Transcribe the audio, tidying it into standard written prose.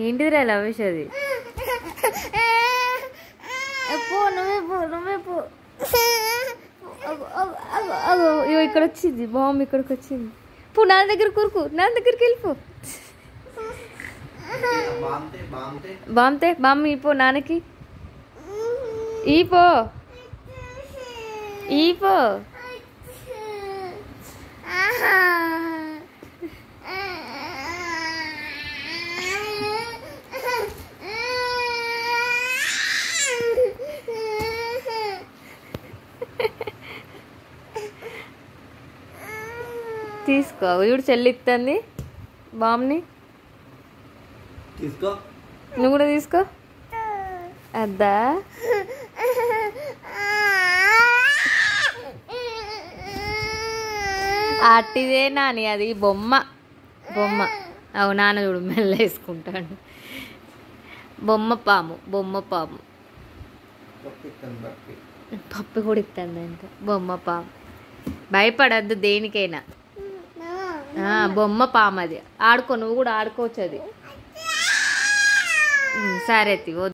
ఏంటిదిరా లవేష్ అది? పో నువ్వే పో. ఇగో ఇక్కడ వచ్చింది బామ్, ఇక్కడికి వచ్చింది. పో నాన్న దగ్గర కూరుకు, నాన్న దగ్గరికి వెళ్ళిపో. బామ్ ఈ పో నాన్నకి, ఈ పో. తీసుకో, వీడు చెల్లిస్తుంది బామ్ని. తీసుకో, నువ్వు కూడా తీసుకో. అద్దా అట్టిదే నాని, అది బొమ్మ. అవు నాన్న చూడు మెల్ల వేసుకుంటాడు. బొమ్మ పాము. పప్పు కూడా ఇస్తుంది అంటే బొమ్మ పాము. భయపడద్దు దేనికైనా. బొమ్మ పాము అది. ఆడుకో, నువ్వు కూడా ఆడుకోవచ్చు అది. సరే